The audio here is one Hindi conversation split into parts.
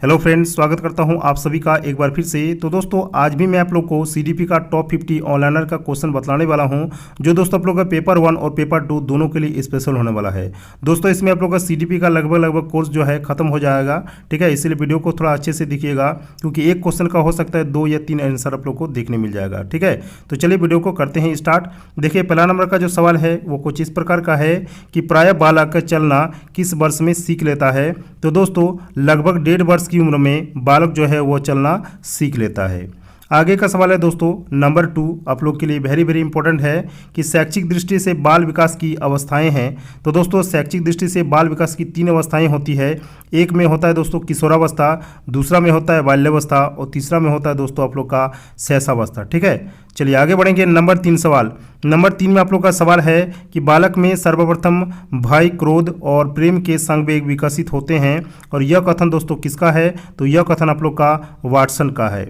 हेलो फ्रेंड्स, स्वागत करता हूं आप सभी का एक बार फिर से। तो दोस्तों आज भी मैं आप लोग को सीडीपी का टॉप 50 ऑनलाइनर का क्वेश्चन बतलाने वाला हूं, जो दोस्तों आप लोग का पेपर 1 और पेपर 2 दोनों के लिए स्पेशल होने वाला है। दोस्तों इसमें आप लोग का सीडीपी का लगभग कोर्स जो है खत्म हो जाएगा, ठीक है। इसीलिए वीडियो को थोड़ा अच्छे से देखिएगा, क्योंकि एक क्वेश्चन का हो सकता है 2 या 3 आंसर आप लोग को देखने मिल जाएगा, ठीक है। तो चलिए वीडियो को करते हैं स्टार्ट। देखिए पहला नंबर का जो सवाल है वो कुछ इस प्रकार का है कि प्राय बालक चलना किस वर्ष में सीख लेता है। तो दोस्तों लगभग 1.5 वर्ष की उम्र में बालक जो है वो चलना सीख लेता है। आगे का सवाल है दोस्तों नंबर 2, आप लोग के लिए वेरी इंपॉर्टेंट है कि शैक्षिक दृष्टि से बाल विकास की अवस्थाएं हैं। तो दोस्तों शैक्षिक दृष्टि से बाल विकास की 3 अवस्थाएं होती है। एक में होता है दोस्तों किशोरावस्था, दूसरा में होता है बाल्यावस्था और तीसरा में होता है दोस्तों आप लोग का शैशवावस्था, ठीक है। चलिए आगे बढ़ेंगे। नंबर 3 सवाल। नंबर 3 में आप लोग का सवाल है कि बालक में सर्वप्रथम भय, क्रोध और प्रेम के संवेग विकसित होते हैं, और यह कथन दोस्तों किसका है? तो यह कथन आप लोग का वाटसन का है।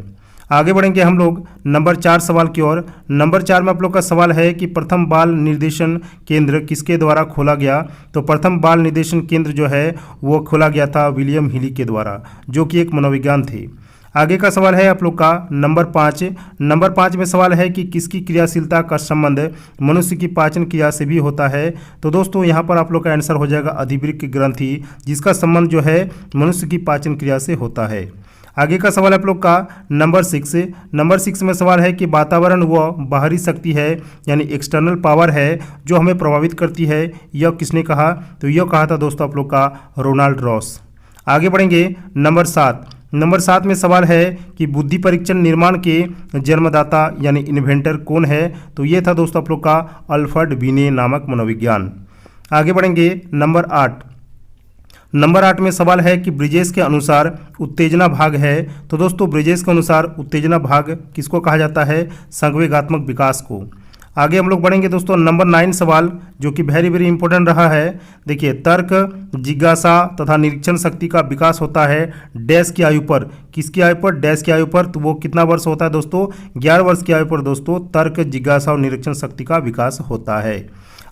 आगे बढ़ेंगे हम लोग नंबर 4 सवाल की ओर। नंबर 4 में आप लोग का सवाल है कि प्रथम बाल निर्देशन केंद्र किसके द्वारा खोला गया। तो प्रथम बाल निर्देशन केंद्र जो है वो खोला गया था विलियम हिली के द्वारा, जो कि एक मनोविज्ञान थे। आगे का सवाल है आप लोग का नंबर 5। नंबर 5 में सवाल है कि किसकी क्रियाशीलता का संबंध मनुष्य की पाचन क्रिया से भी होता है। तो दोस्तों यहाँ पर आप लोग का आंसर हो जाएगा अधिवृक्क ग्रंथि, जिसका संबंध जो है मनुष्य की पाचन क्रिया से होता है। आगे का सवाल आप लोग का नंबर 6। नंबर 6 में सवाल है कि वातावरण व बाहरी शक्ति है, यानी एक्सटर्नल पावर है, जो हमें प्रभावित करती है, यह किसने कहा? तो यह कहा था दोस्तों आप लोग का रोनाल्ड रॉस। आगे बढ़ेंगे नंबर 7। नंबर 7 में सवाल है कि बुद्धि परीक्षण निर्माण के जन्मदाता यानी इन्वेंटर कौन है। तो ये था दोस्तों आप लोग का अल्फ्रेड बिने नामक मनोविज्ञान। आगे बढ़ेंगे नंबर 8। नंबर 8 में सवाल है कि ब्रिजेश के अनुसार उत्तेजना भाग है। तो दोस्तों ब्रिजेश के अनुसार उत्तेजना भाग किसको कहा जाता है? संवेगात्मक विकास को। आगे हम लोग बढ़ेंगे दोस्तों नंबर 9 सवाल, जो कि वेरी इंपॉर्टेंट रहा है। देखिए तर्क, जिज्ञासा तथा निरीक्षण शक्ति का विकास होता है डैश की आयु पर। किसकी आयु पर? डैश की आयु पर। तो वो कितना वर्ष होता है दोस्तों? 11 वर्ष की आयु पर दोस्तों तर्क, जिज्ञासा और निरीक्षण शक्ति का विकास होता है।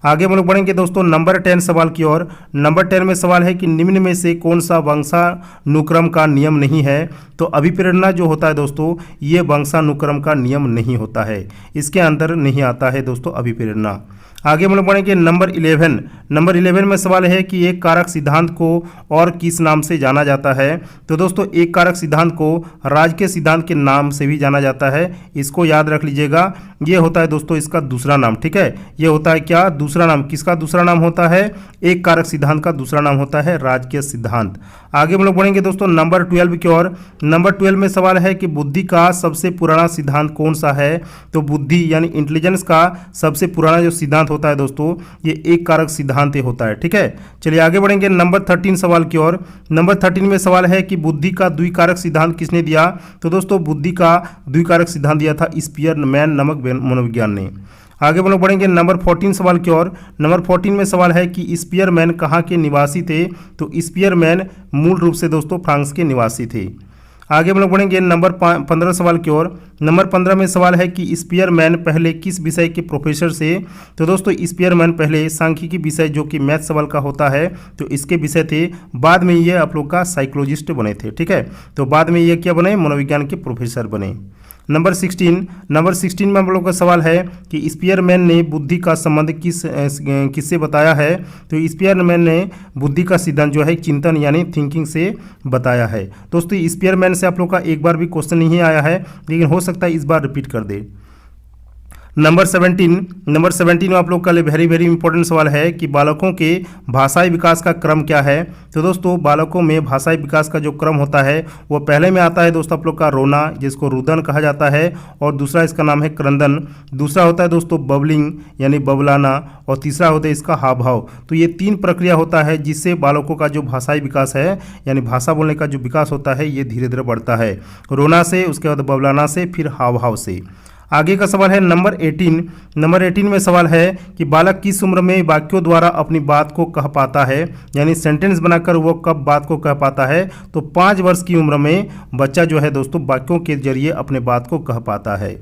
आगे हम लोग बढ़ेंगे दोस्तों नंबर 10 सवाल की ओर। नंबर 10 में सवाल है कि निम्न में से कौन सा वंशानुक्रम का नियम नहीं है। तो अभिप्रेरणा जो होता है दोस्तों, ये वंशानुक्रम का नियम नहीं होता है, इसके अंदर नहीं आता है दोस्तों अभिप्रेरणा। आगे हम लोग बढ़ेंगे नंबर 11। नंबर 11 में सवाल है कि एक कारक सिद्धांत को और किस नाम से जाना जाता है। तो दोस्तों एक कारक सिद्धांत को राजकीय सिद्धांत के नाम से भी जाना जाता है, इसको याद रख लीजिएगा। ये होता है दोस्तों इसका दूसरा नाम, ठीक है। ये होता है क्या? दूसरा नाम। किसका दूसरा नाम होता है? एक कारक सिद्धांत का दूसरा नाम होता है राजकीय सिद्धांत। आगे हम लोग बढ़ेंगे दोस्तों नंबर 12 की ओर। नंबर 12 में सवाल है कि बुद्धि का सबसे पुराना सिद्धांत कौन सा है। तो बुद्धि यानी इंटेलिजेंस का सबसे पुराना जो सिद्धांत होता है दोस्तों, ये एक कारक सिद्धांत होता है, ठीक है। चलिए आगे बढ़ेंगे नंबर 13 सवाल की ओर। नंबर 13 में सवाल है कि बुद्धि का द्विकारक सिद्धांत किसने दिया। तो दोस्तों बुद्धि का द्विकारक सिद्धांत दिया था स्पीयरमैन नामक मनोविज्ञान ने। आगे हम लोग बढ़ेंगे नंबर 14 सवाल की ओर। नंबर 14 में सवाल है कि स्पीयरमैन कहाँ के निवासी थे। तो स्पीयरमैन मूल रूप से दोस्तों फ्रांस के निवासी थे। आगे हम लोग बढ़ेंगे नंबर 15 सवाल की ओर। नंबर 15 में सवाल है कि स्पीयरमैन पहले किस विषय के प्रोफेसर से। तो दोस्तों स्पीयरमैन पहले सांख्यिकी विषय जो कि मैथ सवाल का होता है तो इसके विषय थे। बाद में ये आप लोग का साइकोलॉजिस्ट बने थे, ठीक है। तो बाद में ये क्या बने? मनोविज्ञान के प्रोफेसर बने। नंबर 16 में हम लोग का सवाल है कि स्पीयरमैन ने बुद्धि का संबंध किससे बताया है। तो स्पीयरमैन ने बुद्धि का सिद्धांत जो है चिंतन यानी थिंकिंग से बताया है। दोस्तों स्पीयरमैन से आप लोग का एक बार भी क्वेश्चन नहीं आया है, लेकिन हो सकता है इस बार रिपीट कर दे। नंबर 17 में आप लोग का लिए वेरी इंपॉर्टेंट सवाल है कि बालकों के भाषाई विकास का क्रम क्या है। तो दोस्तों बालकों में भाषाई विकास का जो क्रम होता है वो पहले में आता है दोस्तों आप लोग का रोना, जिसको रुदन कहा जाता है, और दूसरा इसका नाम है क्रंदन। दूसरा होता है दोस्तों बबलिंग यानी बबलाना, और तीसरा होता है इसका हाव भाव। तो ये 3 प्रक्रिया होता है जिससे बालकों का जो भाषाई विकास है यानी भाषा बोलने का जो विकास होता है ये धीरे धीरे बढ़ता है, रोना से, उसके बाद बबलाना से, फिर हाव भाव से। आगे का सवाल है नंबर 18। नंबर 18 में सवाल है कि बालक किस उम्र में वाक्यों द्वारा अपनी बात को कह पाता है, यानी सेंटेंस बनाकर वो कब बात को कह पाता है। तो 5 वर्ष की उम्र में बच्चा जो है दोस्तों वाक्यों के जरिए अपने बात को कह पाता है।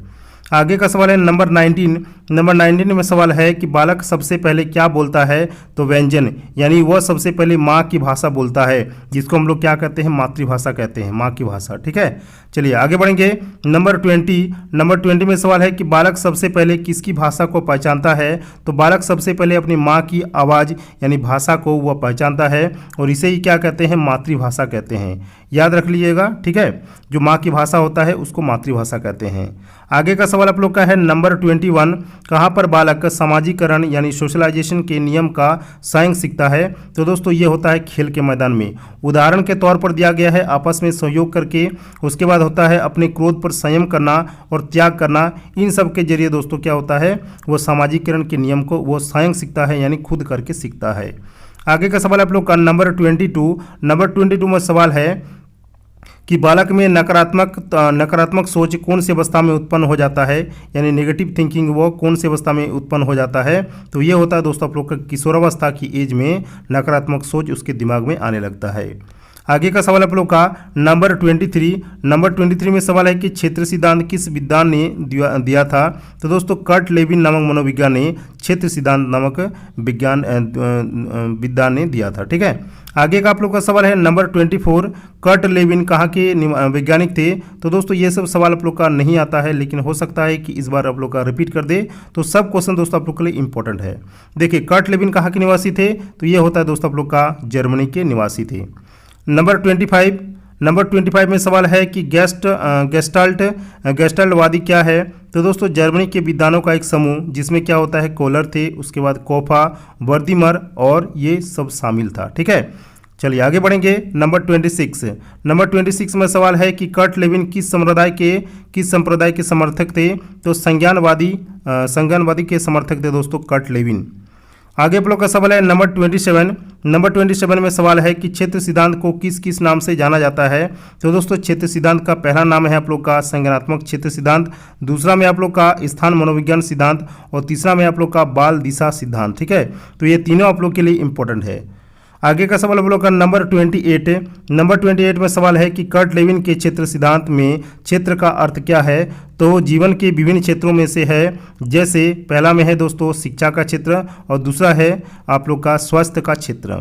आगे का सवाल है नंबर 19। नंबर 19 में सवाल है कि बालक सबसे पहले क्या बोलता है, तो व्यंजन, यानी वह सबसे पहले माँ की भाषा बोलता है, जिसको हम लोग क्या कहते हैं, मातृभाषा कहते हैं, माँ की भाषा। ठीक है, चलिए आगे बढ़ेंगे। नंबर 20। नंबर 20 में सवाल है कि बालक सबसे पहले किसकी भाषा को पहचानता है, तो बालक सबसे पहले अपनी माँ की आवाज़ यानी भाषा को वह पहचानता है और इसे ही क्या कहते हैं, मातृभाषा कहते हैं। याद रख लीजिएगा। ठीक है, जो माँ की भाषा होता है उसको मातृभाषा कहते हैं। आगे का सवाल आप लोग का है नंबर 21। कहाँ पर बालक सामाजिकरण यानी सोशलाइजेशन के नियम का स्वयं सीखता है, तो दोस्तों ये होता है खेल के मैदान में। उदाहरण के तौर पर दिया गया है आपस में सहयोग करके, उसके बाद होता है अपने क्रोध पर संयम करना और त्याग करना। इन सब के जरिए दोस्तों क्या होता है, वो सामाजिकरण के नियम को वो स्वयं सीखता है यानी खुद करके सीखता है। आगे का सवाल आप लोग का नंबर 22। नंबर 22 में सवाल है कि बालक में नकारात्मक सोच कौन सी अवस्था में उत्पन्न हो जाता है, यानी नेगेटिव थिंकिंग वो कौन सी अवस्था में उत्पन्न हो जाता है, तो ये होता है दोस्तों आप लोग का किशोरावस्था की एज में नकारात्मक सोच उसके दिमाग में आने लगता है। आगे का सवाल आप लोग का नंबर 23। नंबर 23 में सवाल है कि क्षेत्र सिद्धांत किस विद्वान ने दिया था, तो दोस्तों कर्ट लेविन नामक मनोविज्ञान ने क्षेत्र सिद्धांत नामक विद्वान ने दिया था। ठीक है, आगे का आप लोग का सवाल है नंबर 24। कर्ट लेविन कहाँ के वैज्ञानिक थे, तो दोस्तों ये सब सवाल आप लोग का नहीं आता है, लेकिन हो सकता है कि इस बार आप लोग का रिपीट कर दे, तो सब क्वेश्चन दोस्तों आप लोग के लिए इंपॉर्टेंट है। देखिए कर्ट लेविन कहाँ के निवासी थे, तो ये होता है दोस्तों आप लोग का जर्मनी के निवासी थे। नंबर 25। नंबर 25 में सवाल है कि गेस्टाल्टवादी क्या है, तो दोस्तों जर्मनी के विद्वानों का एक समूह जिसमें क्या होता है, कोलर थे, उसके बाद कोफा, वर्दीमर और ये सब शामिल था। ठीक है, चलिए आगे बढ़ेंगे। नंबर 26। नंबर 26 में सवाल है कि कर्ट लेविन किस संप्रदाय के समर्थक थे, तो संज्ञानवादी के समर्थक थे दोस्तों कर्ट लेविन। आगे आप लोग का सवाल है नंबर 27। नंबर 27 में सवाल है कि क्षेत्र सिद्धांत को किस किस नाम से जाना जाता है, तो दोस्तों क्षेत्र सिद्धांत का पहला नाम है आप लोग का संज्ञानात्मक क्षेत्र सिद्धांत, दूसरा में आप लोग का स्थान मनोविज्ञान सिद्धांत और तीसरा में आप लोग का बाल दिशा सिद्धांत। ठीक है, तो ये तीनों आप लोग के लिए इंपॉर्टेंट है। आगे का सवाल आप लोग का नंबर 28। नंबर 28 में सवाल है कि कर्ट लेविन के क्षेत्र सिद्धांत में क्षेत्र का अर्थ क्या है, तो जीवन के विभिन्न क्षेत्रों में से है, जैसे पहला में है दोस्तों शिक्षा का क्षेत्र और दूसरा है आप लोग का स्वास्थ्य का क्षेत्र।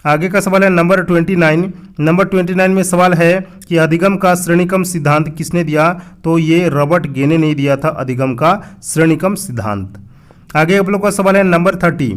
आगे का सवाल है नंबर 29। नंबर 29 में सवाल है कि अधिगम का श्रेणीक्रम सिद्धांत किसने दिया, तो ये रॉबर्ट गेने ने दिया था अधिगम का श्रेणीक्रम सिद्धांत। आगे आप लोग का सवाल है नंबर 30।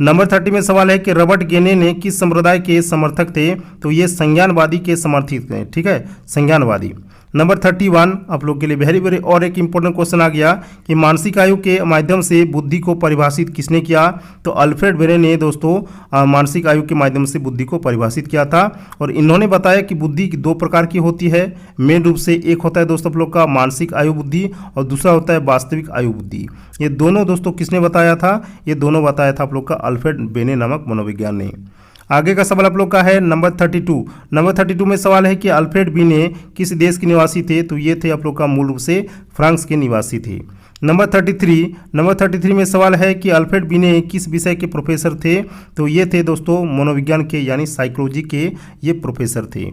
नंबर 30 में सवाल है कि रॉबर्ट गेने ने किस संप्रदाय के समर्थक थे, तो ये संज्ञानवादी के समर्थित थे। ठीक है, संज्ञानवादी। नंबर 31 आप लोग के लिए वेरी और एक इंपॉर्टेंट क्वेश्चन आ गया कि मानसिक आयु के माध्यम से बुद्धि को परिभाषित किसने किया, तो अल्फ्रेड बेरे ने दोस्तों मानसिक आयु के माध्यम से बुद्धि को परिभाषित किया था और इन्होंने बताया कि बुद्धि दो प्रकार की होती है मेन रूप से। एक होता है दोस्तों आप लोग का मानसिक आयु बुद्धि और दूसरा होता है वास्तविक आयु बुद्धि। ये दोनों दोस्तों किसने बताया था, ये दोनों बताया था आप लोग का अल्फ्रेड बेने नामक मनोविज्ञान ने। आगे का सवाल आप लोग का है नंबर 32। नंबर 32 में सवाल है कि अल्फ्रेड बीने किस देश के निवासी थे, तो ये थे आप लोग का मूल रूप से फ्रांस के निवासी थे। नंबर 33 में सवाल है कि अल्फ्रेड बीने किस विषय के प्रोफेसर थे, तो ये थे दोस्तों मनोविज्ञान के यानी साइकोलॉजी के ये प्रोफेसर थे।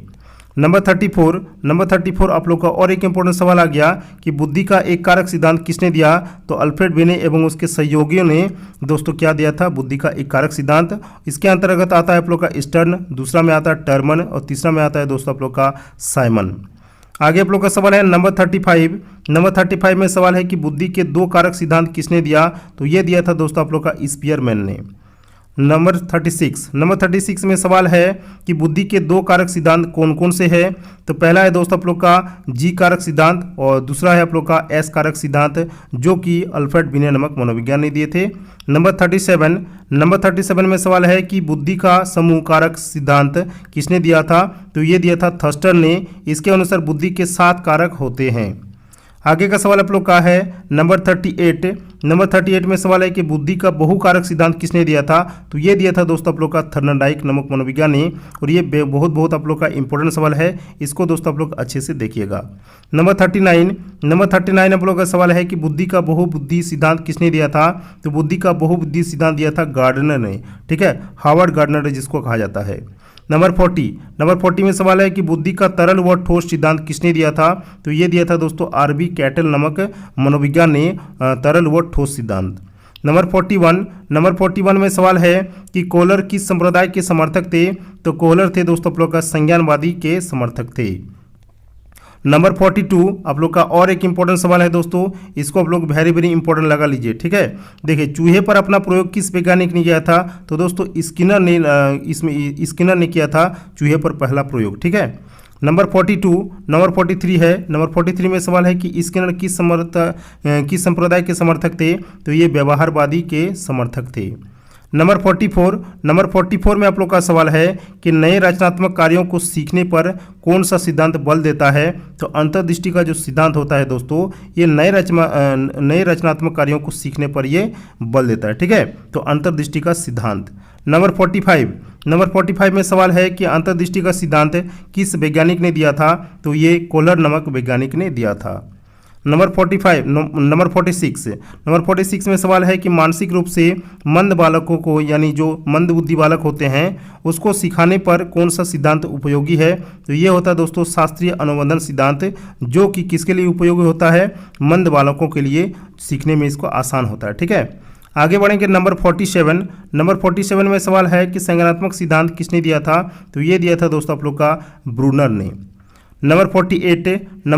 नंबर 34 आप लोग का और एक इंपॉर्टेंट सवाल आ गया कि बुद्धि का एक कारक सिद्धांत किसने दिया, तो अल्फ्रेड बेने एवं उसके सहयोगियों ने दोस्तों क्या दिया था, बुद्धि का एक कारक सिद्धांत। इसके अंतर्गत आता है आप लोग का स्टर्न, दूसरा में आता है टर्मन और तीसरा में आता है दोस्तों आप लोग का साइमन। आगे आप लोग का सवाल है नंबर 35। नंबर 35 में सवाल है कि बुद्धि के दो कारक सिद्धांत किसने दिया, तो ये दिया था दोस्तों आप लोग का स्पीयरमैन ने। नंबर 36 में सवाल है कि बुद्धि के दो कारक सिद्धांत कौन कौन से हैं, तो पहला है दोस्तों आप लोग का जी कारक सिद्धांत और दूसरा है आप लोग का एस कारक सिद्धांत, जो कि अल्फ्रेड बीने नामक मनोविज्ञान ने दिए थे। नंबर 37 में सवाल है कि बुद्धि का समूह कारक सिद्धांत किसने दिया था, तो ये दिया था थर्स्टन ने। इसके अनुसार बुद्धि के 7 कारक होते हैं। आगे का सवाल आप लोग का है नंबर 38 में सवाल है कि बुद्धि का बहुकारक सिद्धांत किसने दिया था, तो ये दिया था दोस्तों आप लोग का थर्नडाइक नामक मनोविज्ञान ने। और ये बहुत आप लोग का इंपॉर्टेंट सवाल है, इसको दोस्तों आप लोग अच्छे से देखिएगा। नंबर 39 आप लोग का सवाल है कि बुद्धि का बहुबुद्धि सिद्धांत किसने दिया था, तो बुद्धि का बहुबुद्धि सिद्धांत दिया था गार्डनर ने। ठीक है, हार्वर्ड गार्डनर जिसको कहा जाता है। नंबर 40 में सवाल है कि बुद्धि का तरल व ठोस सिद्धांत किसने दिया था? तो ये दिया था दोस्तों आरबी कैटल नामक मनोविज्ञान ने तरल व ठोस सिद्धांत। नंबर 41 में सवाल है कि कोहलर किस संप्रदाय के समर्थक थे? तो कोहलर थे दोस्तों आप लोग का संज्ञानवादी के समर्थक थे। नंबर 42 आप लोग का और एक इंपॉर्टेंट सवाल है दोस्तों, इसको आप लोग वेरी वेरी इंपॉर्टेंट लगा लीजिए, ठीक है। देखिए चूहे पर अपना प्रयोग किस वैज्ञानिक ने किया था? तो दोस्तों स्किनर ने किया था चूहे पर पहला प्रयोग, ठीक है। नंबर 43 है। नंबर 43 में सवाल है कि स्किनर किस संप्रदाय के समर्थक थे? तो ये व्यवहारवादी के समर्थक थे। नंबर 44 में आप लोग का सवाल है कि नए रचनात्मक कार्यों को सीखने पर कौन सा सिद्धांत बल देता है? तो अंतर्दृष्टि का जो सिद्धांत होता है दोस्तों, ये नए रचनात्मक कार्यों को सीखने पर ये बल देता है, ठीक है। तो अंतर्दृष्टि का सिद्धांत। नंबर 45 में सवाल है कि अंतर्दृष्टि का सिद्धांत किस वैज्ञानिक ने दिया था? तो ये कोहलर नामक वैज्ञानिक ने दिया था। नंबर 46 में सवाल है कि मानसिक रूप से मंद बालकों को, यानी जो मंद बुद्धि बालक होते हैं, उसको सिखाने पर कौन सा सिद्धांत उपयोगी है? तो ये होता है दोस्तों शास्त्रीय अनुबंधन सिद्धांत, जो कि किसके लिए उपयोगी होता है? मंद बालकों के लिए सीखने में इसको आसान होता है, ठीक है। आगे बढ़ेंगे नंबर 47 में सवाल है कि संज्ञानात्मक सिद्धांत किसने दिया था? तो ये दिया था दोस्तों आप लोग का ब्रूनर ने। नंबर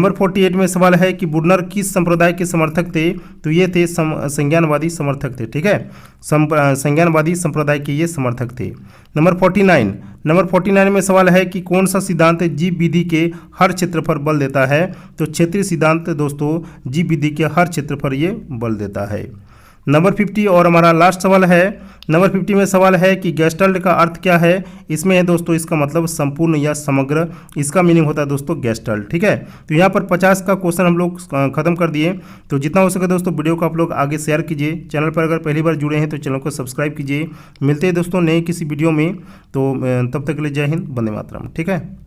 48 में सवाल है कि ब्रूनर किस संप्रदाय के समर्थक थे? तो ये थे संज्ञानवादी समर्थक थे, ठीक है। संज्ञानवादी संप्रदाय के ये समर्थक थे। नंबर 49 में सवाल है कि कौन सा सिद्धांत जीव विधि के हर क्षेत्र पर बल देता है? तो क्षेत्रीय सिद्धांत दोस्तों जीव विधि के हर क्षेत्र पर ये बल देता है। नंबर 50 और हमारा लास्ट सवाल है। नंबर 50 में सवाल है कि गेस्टल्ट का अर्थ क्या है? इसमें है दोस्तों इसका मतलब संपूर्ण या समग्र, इसका मीनिंग होता है दोस्तों गेस्टल्ट, ठीक है। तो यहाँ पर 50 का क्वेश्चन हम लोग खत्म कर दिए। तो जितना हो सके दोस्तों वीडियो को आप लोग आगे शेयर कीजिए। चैनल पर अगर पहली बार जुड़े हैं तो चैनल को सब्सक्राइब कीजिए। मिलते हैं दोस्तों नए किसी वीडियो में, तो तब तक के लिए जय हिंद, वंदे मातरम, ठीक है।